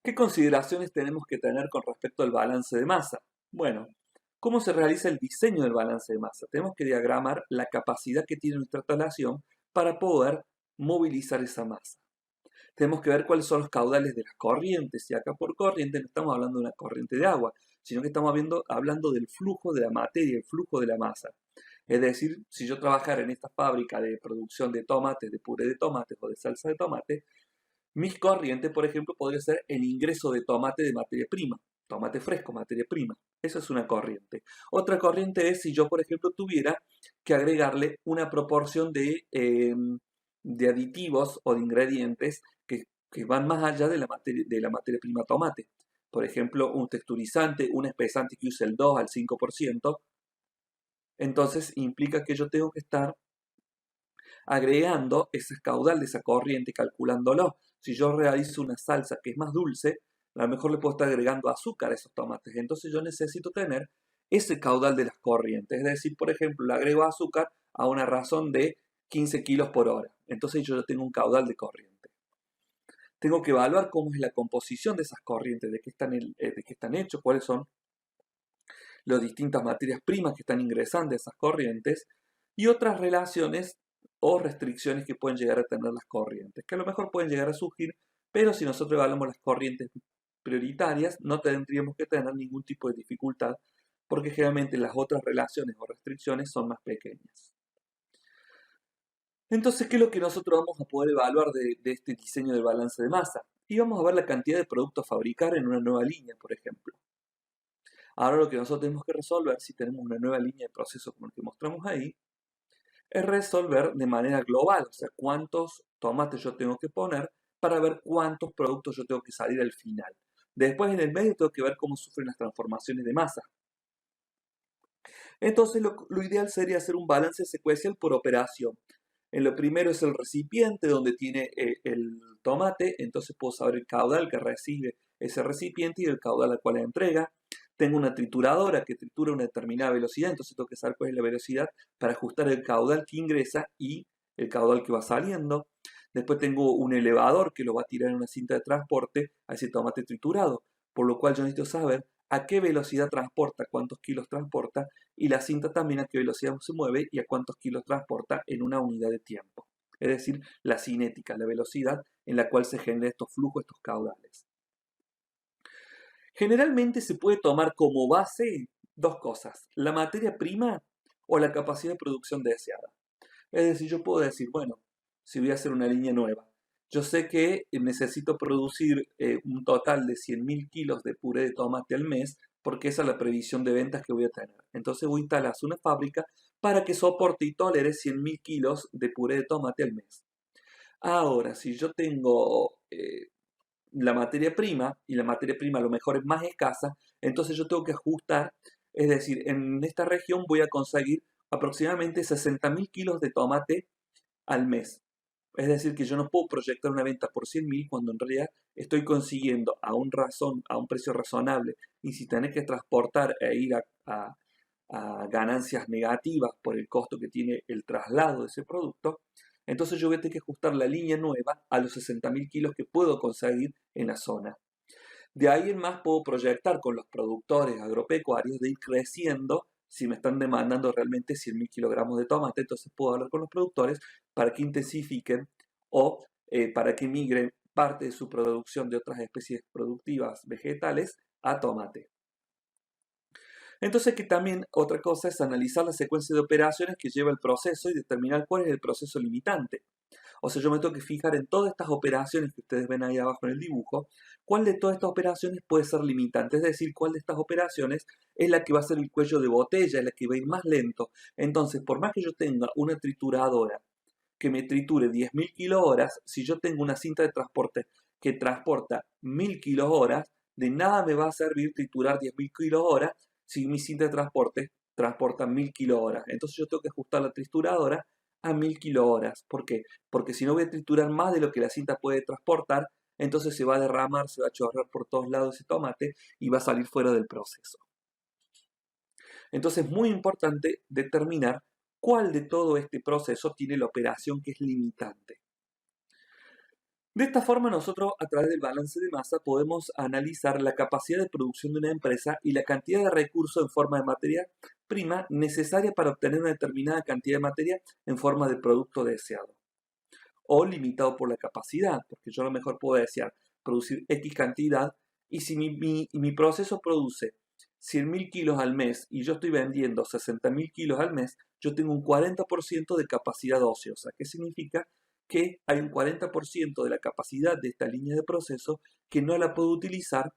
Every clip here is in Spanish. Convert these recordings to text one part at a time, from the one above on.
¿Qué consideraciones tenemos que tener con respecto al balance de masa? Bueno, ¿cómo se realiza el diseño del balance de masa? Tenemos que diagramar la capacidad que tiene nuestra instalación para poder movilizar esa masa. Tenemos que ver cuáles son los caudales de las corrientes, y acá por corriente no estamos hablando de una corriente de agua, sino que estamos hablando del flujo de la materia, el flujo de la masa. Es decir, si yo trabajara en esta fábrica de producción de tomates, de puré de tomates o de salsa de tomate, mis corrientes, por ejemplo, podría ser el ingreso de tomate de materia prima, tomate fresco, materia prima. Eso es una corriente. Otra corriente es si yo, por ejemplo, tuviera que agregarle una proporción de aditivos o de ingredientes que van más allá de la materia prima tomate. Por ejemplo, un texturizante, un espesante que use el 2 al 5%, entonces implica que yo tengo que estar agregando ese caudal de esa corriente, calculándolo. Si yo realizo una salsa que es más dulce, a lo mejor le puedo estar agregando azúcar a esos tomates. Entonces yo necesito tener ese caudal de las corrientes. Es decir, por ejemplo, le agrego azúcar a una razón de 15 kilos por hora. Entonces yo tengo un caudal de corriente. Tengo que evaluar cómo es la composición de esas corrientes, de qué están hechos, cuáles son las distintas materias primas que están ingresando a esas corrientes y otras relaciones o restricciones que pueden llegar a tener las corrientes, que a lo mejor pueden llegar a surgir, pero si nosotros evaluamos las corrientes prioritarias, no tendríamos que tener ningún tipo de dificultad, porque generalmente las otras relaciones o restricciones son más pequeñas. Entonces, ¿qué es lo que nosotros vamos a poder evaluar de este diseño del balance de masa? Y vamos a ver la cantidad de productos a fabricar en una nueva línea, por ejemplo. Ahora lo que nosotros tenemos que resolver, si tenemos una nueva línea de proceso como el que mostramos ahí, es resolver de manera global, o sea, cuántos tomates yo tengo que poner para ver cuántos productos yo tengo que salir al final. Después en el medio tengo que ver cómo sufren las transformaciones de masa. Entonces lo ideal sería hacer un balance secuencial por operación. En lo primero es el recipiente donde tiene el tomate, entonces puedo saber el caudal que recibe ese recipiente y el caudal al cual le entrega. Tengo una trituradora que tritura a una determinada velocidad, entonces tengo que saber cuál es la velocidad para ajustar el caudal que ingresa y el caudal que va saliendo. Después tengo un elevador que lo va a tirar en una cinta de transporte a ese tomate triturado, por lo cual yo necesito saber a qué velocidad transporta, cuántos kilos transporta, y la cinta también a qué velocidad se mueve y a cuántos kilos transporta en una unidad de tiempo. Es decir, la cinética, la velocidad en la cual se generan estos flujos, estos caudales. Generalmente se puede tomar como base dos cosas, la materia prima o la capacidad de producción deseada. Es decir, yo puedo decir, bueno, si voy a hacer una línea nueva, yo sé que necesito producir un total de 100.000 kilos de puré de tomate al mes, porque esa es la previsión de ventas que voy a tener. Entonces voy a instalar una fábrica para que soporte y tolere 100.000 kilos de puré de tomate al mes. Ahora, si yo tengo la materia prima, y la materia prima a lo mejor es más escasa, entonces yo tengo que ajustar, es decir, en esta región voy a conseguir aproximadamente 60.000 kilos de tomate al mes. Es decir, que yo no puedo proyectar una venta por 100.000 cuando en realidad estoy consiguiendo a un precio razonable y si tenés que transportar e ir a ganancias negativas por el costo que tiene el traslado de ese producto, entonces yo voy a tener que ajustar la línea nueva a los 60.000 kilos que puedo conseguir en la zona. De ahí en más puedo proyectar con los productores agropecuarios de ir creciendo. Si me están demandando realmente 100.000 kilogramos de tomate, entonces puedo hablar con los productores para que intensifiquen o para que migren parte de su producción de otras especies productivas vegetales a tomate. Entonces que también otra cosa es analizar la secuencia de operaciones que lleva el proceso y determinar cuál es el proceso limitante. O sea, yo me tengo que fijar en todas estas operaciones que ustedes ven ahí abajo en el dibujo, cuál de todas estas operaciones puede ser limitante, es decir, cuál de estas operaciones es la que va a ser el cuello de botella, es la que va a ir más lento. Entonces, por más que yo tenga una trituradora que me triture 10.000 kilohoras, si yo tengo una cinta de transporte que transporta 1.000 kilohoras, de nada me va a servir triturar 10.000 kilohoras si mi cinta de transporte transporta 1.000 kilohoras. Entonces yo tengo que ajustar la trituradora a 1.000 kilohoras. ¿Por qué? Porque si no voy a triturar más de lo que la cinta puede transportar, entonces se va a derramar, se va a chorrear por todos lados ese tomate y va a salir fuera del proceso. Entonces es muy importante determinar cuál de todo este proceso tiene la operación que es limitante. De esta forma nosotros a través del balance de masa podemos analizar la capacidad de producción de una empresa y la cantidad de recursos en forma de materia prima necesaria para obtener una determinada cantidad de materia en forma de producto deseado o limitado por la capacidad, porque yo a lo mejor puedo desear producir X cantidad y si mi proceso produce 100.000 kilos al mes y yo estoy vendiendo 60.000 kilos al mes, yo tengo un 40% de capacidad ociosa. ¿Qué significa? Que hay un 40% de la capacidad de esta línea de proceso que no la puedo utilizar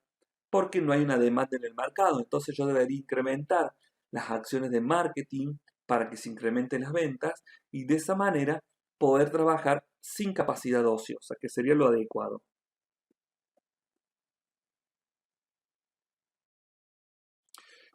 porque no hay una demanda en el mercado. Entonces yo debería incrementar las acciones de marketing para que se incrementen las ventas y de esa manera poder trabajar sin capacidad ociosa, que sería lo adecuado.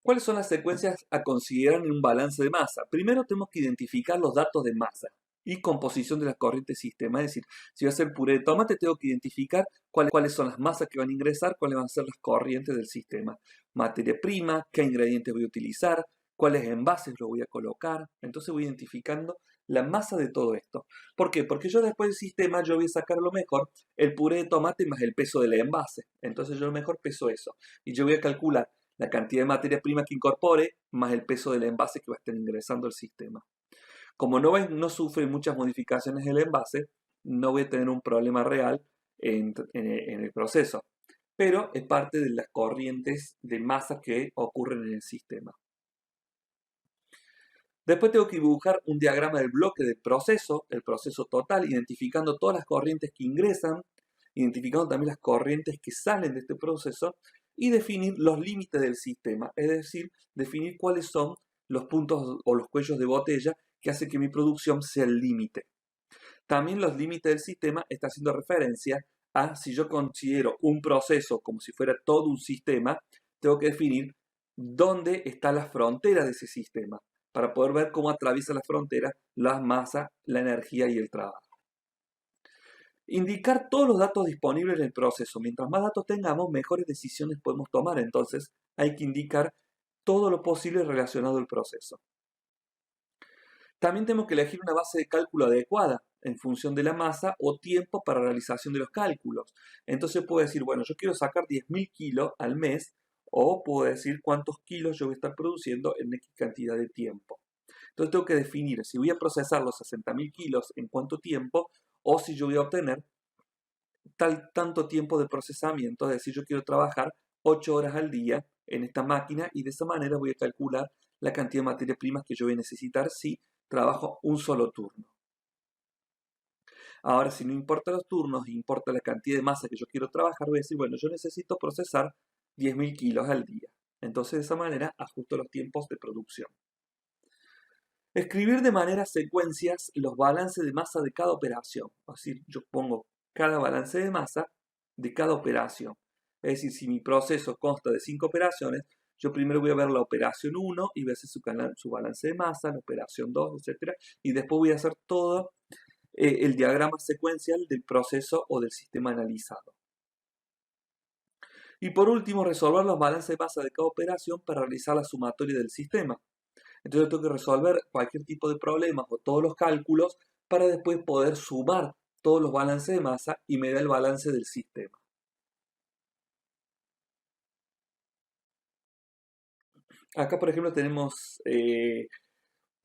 ¿Cuáles son las secuencias a considerar en un balance de masa? Primero tenemos que identificar los datos de masa y composición de la corriente sistema. Es decir, si voy a hacer puré de tomate, tengo que identificar cuáles son las masas que van a ingresar, cuáles van a ser las corrientes del sistema. Materia prima, qué ingredientes voy a utilizar, cuáles envases los voy a colocar. Entonces voy identificando la masa de todo esto. ¿Por qué? Porque yo después del sistema yo voy a sacar lo mejor, el puré de tomate más el peso del envase. Entonces yo lo mejor peso eso. Y yo voy a calcular la cantidad de materia prima que incorpore más el peso del envase que va a estar ingresando al sistema. Como no sufre muchas modificaciones el envase, no voy a tener un problema real en el proceso. Pero es parte de las corrientes de masa que ocurren en el sistema. Después tengo que dibujar un diagrama del bloque del proceso, el proceso total, identificando todas las corrientes que ingresan, identificando también las corrientes que salen de este proceso y definir los límites del sistema, es decir, definir cuáles son los puntos o los cuellos de botella que hacen que mi producción sea el límite. También los límites del sistema está haciendo referencia a si yo considero un proceso como si fuera todo un sistema, tengo que definir dónde está la frontera de ese sistema para poder ver cómo atraviesa la frontera la masa, la energía y el trabajo. Indicar todos los datos disponibles en el proceso. Mientras más datos tengamos, mejores decisiones podemos tomar. Entonces, hay que indicar todo lo posible relacionado al proceso. También tenemos que elegir una base de cálculo adecuada en función de la masa o tiempo para realización de los cálculos. Entonces puedo decir, bueno, yo quiero sacar 10.000 kilos al mes o puedo decir cuántos kilos yo voy a estar produciendo en X cantidad de tiempo. Entonces tengo que definir si voy a procesar los 60.000 kilos en cuánto tiempo o si yo voy a obtener tanto tiempo de procesamiento, es decir, yo quiero trabajar 8 horas al día en esta máquina y de esa manera voy a calcular la cantidad de materias primas que yo voy a necesitar si trabajo un solo turno. Ahora, si no importa los turnos, importa la cantidad de masa que yo quiero trabajar, voy a decir, bueno, yo necesito procesar 10.000 kilos al día. Entonces, de esa manera, ajusto los tiempos de producción. Escribir de manera secuencias los balances de masa de cada operación. Es decir, yo pongo cada balance de masa de cada operación. Es decir, si mi proceso consta de 5 operaciones, yo primero voy a ver la operación 1 y voy a hacer su balance de masa, la operación 2, etc. Y después voy a hacer todo el diagrama secuencial del proceso o del sistema analizado. Y por último, resolver los balances de masa de cada operación para realizar la sumatoria del sistema. Entonces tengo que resolver cualquier tipo de problemas o todos los cálculos para después poder sumar todos los balances de masa y me da el balance del sistema. Acá, por ejemplo, tenemos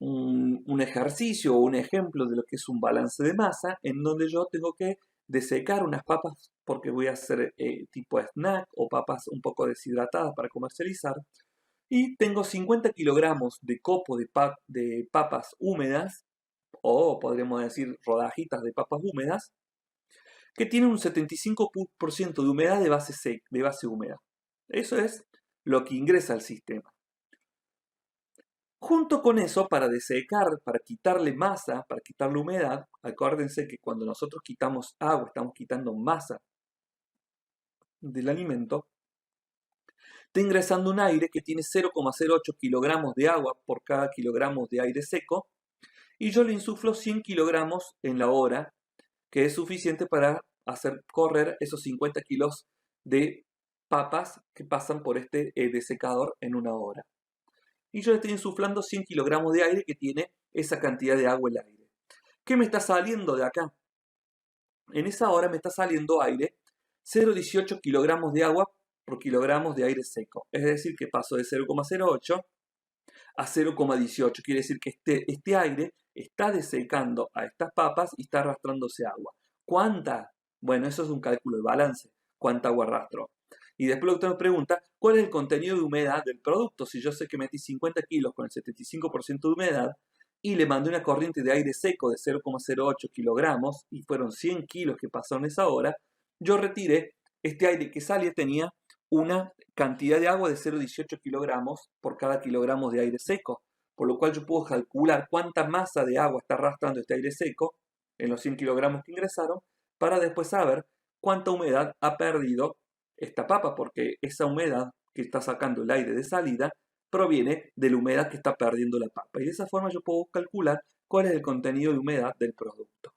un ejercicio o un ejemplo de lo que es un balance de masa en donde yo tengo que desecar unas papas porque voy a hacer tipo snack o papas un poco deshidratadas para comercializar. Y tengo 50 kilogramos de copo de papas húmedas, o podríamos decir rodajitas de papas húmedas, que tienen un 75% de humedad de base húmeda. Eso es lo que ingresa al sistema. Junto con eso, para desecar, para quitarle masa, para quitarle humedad, acuérdense que cuando nosotros quitamos agua, estamos quitando masa del alimento, está ingresando un aire que tiene 0,08 kilogramos de agua por cada kilogramo de aire seco, y yo le insuflo 100 kilogramos en la hora, que es suficiente para hacer correr esos 50 kilos de papas que pasan por este desecador en una hora. Y yo le estoy insuflando 100 kilogramos de aire que tiene esa cantidad de agua el aire. ¿Qué me está saliendo de acá? En esa hora me está saliendo aire 0,18 kilogramos de agua por kilogramos de aire seco. Es decir, que paso de 0,08 a 0,18. Quiere decir que este aire está desecando a estas papas y está arrastrándose agua. ¿Cuánta? Bueno, eso es un cálculo de balance. ¿Cuánta agua arrastró? Y después el doctor nos pregunta, ¿cuál es el contenido de humedad del producto? Si yo sé que metí 50 kilos con el 75% de humedad y le mandé una corriente de aire seco de 0,08 kilogramos y fueron 100 kilos que pasaron esa hora, yo retiré este aire que salía tenía una cantidad de agua de 0,18 kilogramos por cada kilogramo de aire seco, por lo cual yo puedo calcular cuánta masa de agua está arrastrando este aire seco en los 100 kilogramos que ingresaron, para después saber cuánta humedad ha perdido esta papa, porque esa humedad que está sacando el aire de salida proviene de la humedad que está perdiendo la papa. Y de esa forma yo puedo calcular cuál es el contenido de humedad del producto.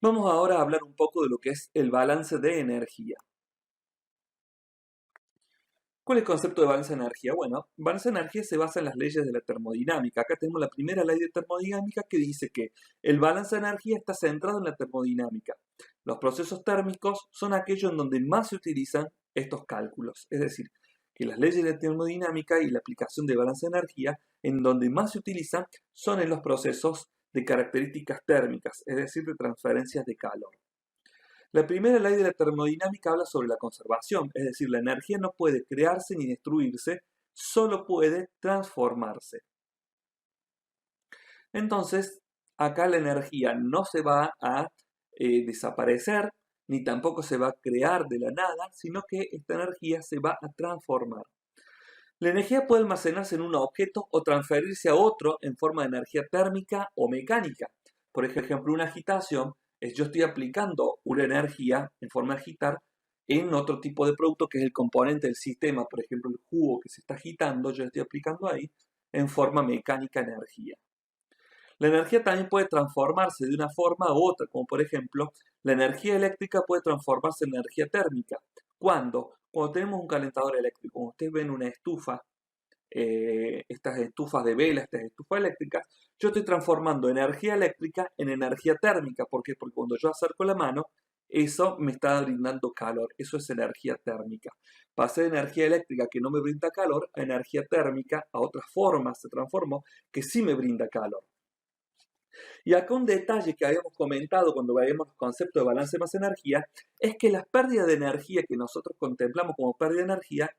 Vamos ahora a hablar un poco de lo que es el balance de energía. ¿Cuál es el concepto de balance de energía? Bueno, balance de energía se basa en las leyes de la termodinámica. Acá tenemos la primera ley de termodinámica que dice que el balance de energía está centrado en la termodinámica. Los procesos térmicos son aquellos en donde más se utilizan estos cálculos. Es decir, que las leyes de la termodinámica y la aplicación de balance de energía en donde más se utilizan son en los procesos de características térmicas, es decir, de transferencias de calor. La primera ley de la termodinámica habla sobre la conservación, es decir, la energía no puede crearse ni destruirse, solo puede transformarse. Entonces, acá la energía no se va a desaparecer, ni tampoco se va a crear de la nada, sino que esta energía se va a transformar. La energía puede almacenarse en un objeto o transferirse a otro en forma de energía térmica o mecánica. Por ejemplo, una agitación es yo estoy aplicando una energía en forma de agitar en otro tipo de producto que es el componente del sistema. Por ejemplo, el jugo que se está agitando, yo estoy aplicando ahí en forma mecánica energía. La energía también puede transformarse de una forma u otra, como por ejemplo, la energía eléctrica puede transformarse en energía térmica. ¿Cuándo? Cuando tenemos un calentador eléctrico. Como ustedes ven una estufa, estas estufas de vela, estas estufas eléctricas, yo estoy transformando energía eléctrica en energía térmica. ¿Por qué? Porque cuando yo acerco la mano, eso me está brindando calor. Eso es energía térmica. Pasé de energía eléctrica que no me brinda calor a energía térmica, a otra forma se transformó que sí me brinda calor. Y acá un detalle que habíamos comentado cuando veíamos los conceptos de balance más energía, es que las pérdidas de energía que nosotros contemplamos como pérdida de energía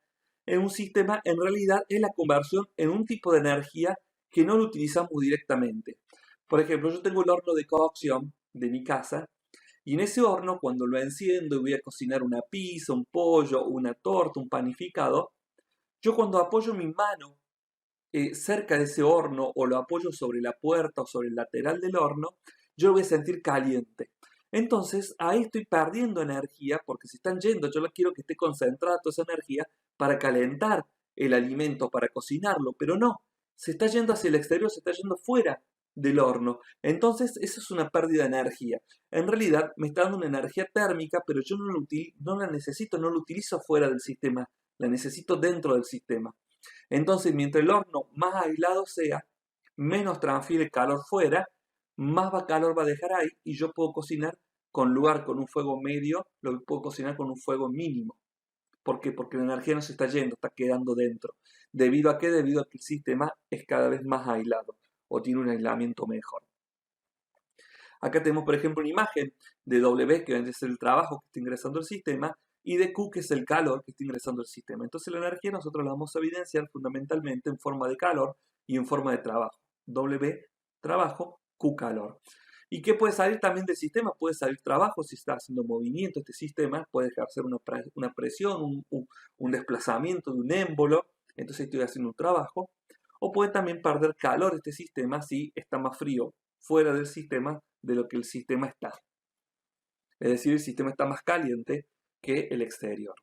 en un sistema en realidad es la conversión en un tipo de energía que no lo utilizamos directamente. Por ejemplo, yo tengo el horno de cocción de mi casa y en ese horno cuando lo enciendo y voy a cocinar una pizza, un pollo, una torta, un panificado, yo cuando apoyo mi mano cerca de ese horno o lo apoyo sobre la puerta o sobre el lateral del horno, yo lo voy a sentir caliente. Entonces ahí estoy perdiendo energía porque se están yendo, yo quiero que esté concentrada toda esa energía para calentar el alimento, para cocinarlo, pero no, se está yendo hacia el exterior, se está yendo fuera del horno. Entonces eso es una pérdida de energía. En realidad me está dando una energía térmica, pero yo no la necesito, no la utilizo fuera del sistema, la necesito dentro del sistema. Entonces, mientras el horno más aislado sea, menos transfiere calor fuera, más calor va a dejar ahí y yo puedo cocinar con un fuego medio, lo puedo cocinar con un fuego mínimo. ¿Por qué? Porque la energía no se está yendo, está quedando dentro. ¿Debido a qué? Debido a que el sistema es cada vez más aislado o tiene un aislamiento mejor. Acá tenemos, por ejemplo, una imagen de W, que viene a ser el trabajo que está ingresando el sistema, y de Q, que es el calor que está ingresando el sistema. Entonces la energía nosotros la vamos a evidenciar fundamentalmente en forma de calor y en forma de trabajo. W, trabajo, Q, calor. ¿Y qué puede salir también del sistema? Puede salir trabajo si está haciendo movimiento este sistema, puede ejercer una presión, un desplazamiento de un émbolo, entonces estoy haciendo un trabajo. O puede también perder calor este sistema si está más frío fuera del sistema de lo que el sistema está. Es decir, el sistema está más caliente que el exterior.